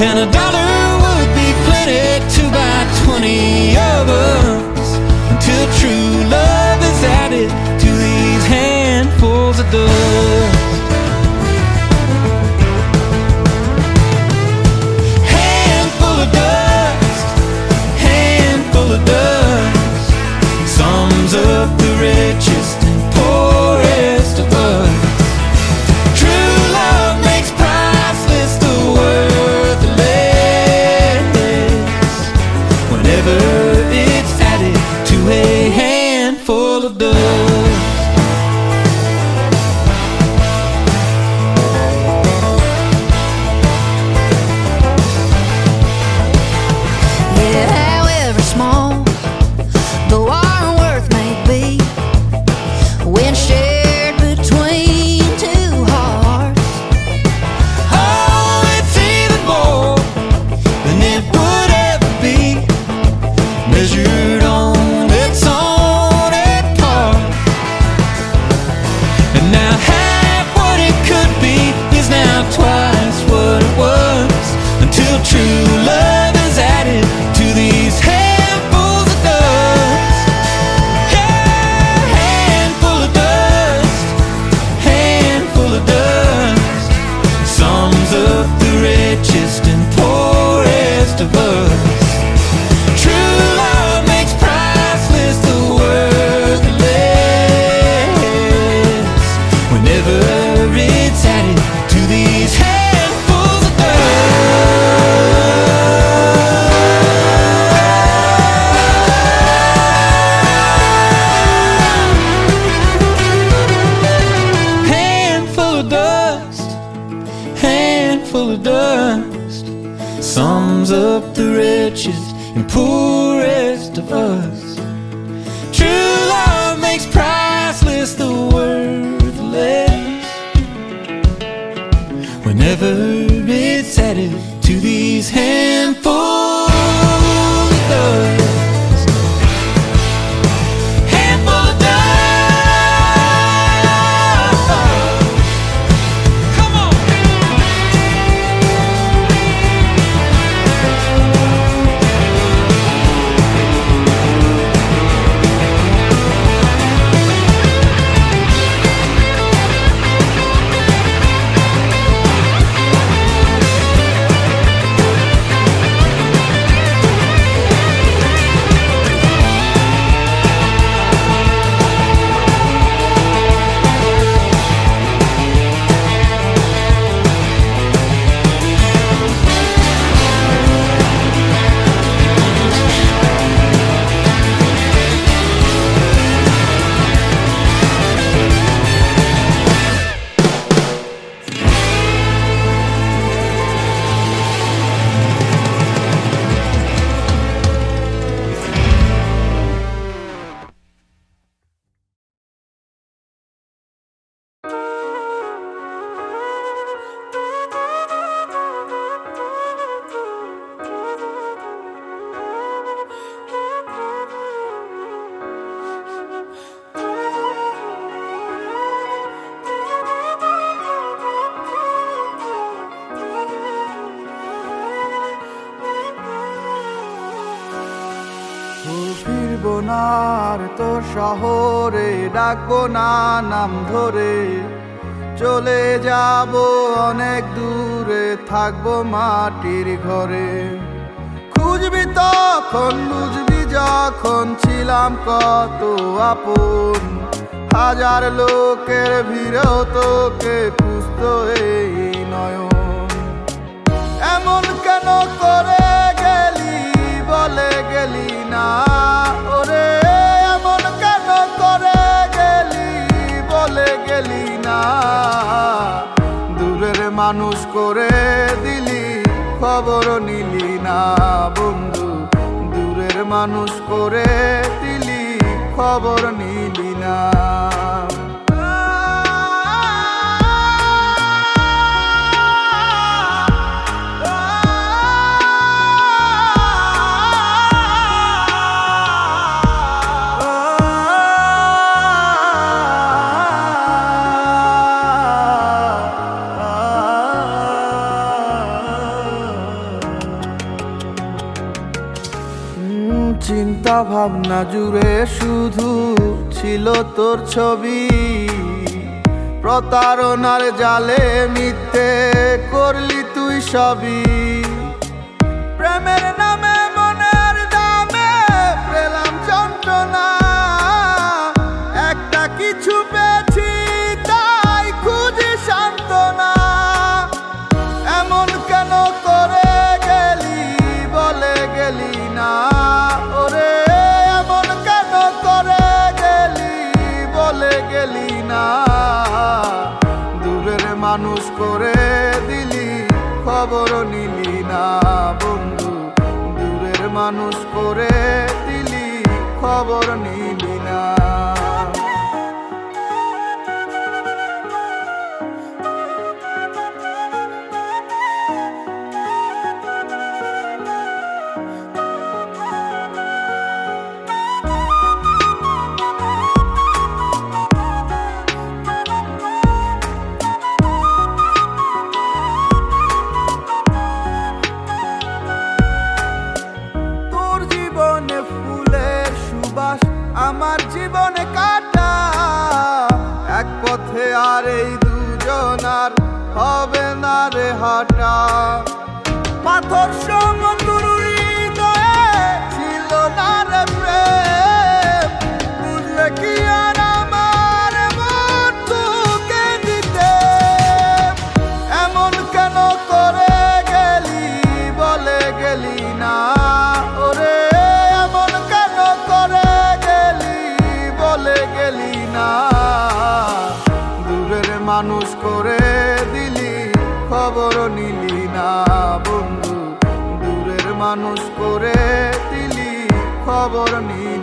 $10 would be plenty to buy 20 of us, until true love is added to these handfuls of dust. Handful of dust, handful of dust, sums up the richest and poorest of us. True love makes priceless the worthless, whenever it's added to a handful of dust. Yeah, however small though our worth may be, when shared between two hearts, Oh, it's even more than it would ever be, measured on its own part. And now half what it could be is now twice what it was, until true love is added to these handfuls of dust. Yeah, handful of dust, handful of dust, sums up the richest and poorest of us. True love makes priceless the worthless, whenever it's added to these handfuls of dust. Handful of dust, handful of dust, sums up the richest and poorest of us. True love makes priceless the worthless, whenever it's added to these handfuls of dust. Handful of dust. Come on. ফিরবো না আর তোর শহরে, ডাকবো না নাম ধরে, চলে যাব অনেক দূরে, থাকবো মাটির ঘরে। খুঁজবি তখন বুঝবি যখন ছিলাম কত আপন, হাজার লোকের ভিড়েও তোকে খুঁজতো এই নয়ন। এমন কেন করে গেলি বলে গেলি না ওরে, এমন কেন করে গেলি বলে গেলি না। দূরের মানুষ করে দিলি খবর নিলি না বন্ধু, দূরের মানুষ করে দিলি খবর নিলি না। চিন্তা ভাবনা জুড়ে শুধু ছিল তোর ছবি, প্রতারণার জালে মিথ্যে করলি তুই সবই। প্রেমের নামে মনের দামে পেলাম যন্ত্রণা, একটা কিছু পেয়েছি তাই খুঁজি সান্ত্বনা। এমন কেন করে গেলি বলে গেলি না ওরে, এমন কেন করে গেলি বলে গেলি না। দূরের মানুষ করে দিলি খবর নিলি না বন্ধু, দূরের মানুষ করে দিলি খবর নিলি না। আমার জীবনে কাটা এক পথে, আর এই দুজনার হবে না রে হাঁটা। পাথর সম তোর হৃদয়ে ছিল না রে প্রেম, বুঝলে কি আর আমার মন তোকে দিতে। এমন কেন করে গেলি বলে গেলি না ওরে, এমন কেন করে বলে গেলি না। দূরের মানুষ করে দিলি খবর নিলি না বন্ধু, দূরের মানুষ করে দিলি খবর নিলি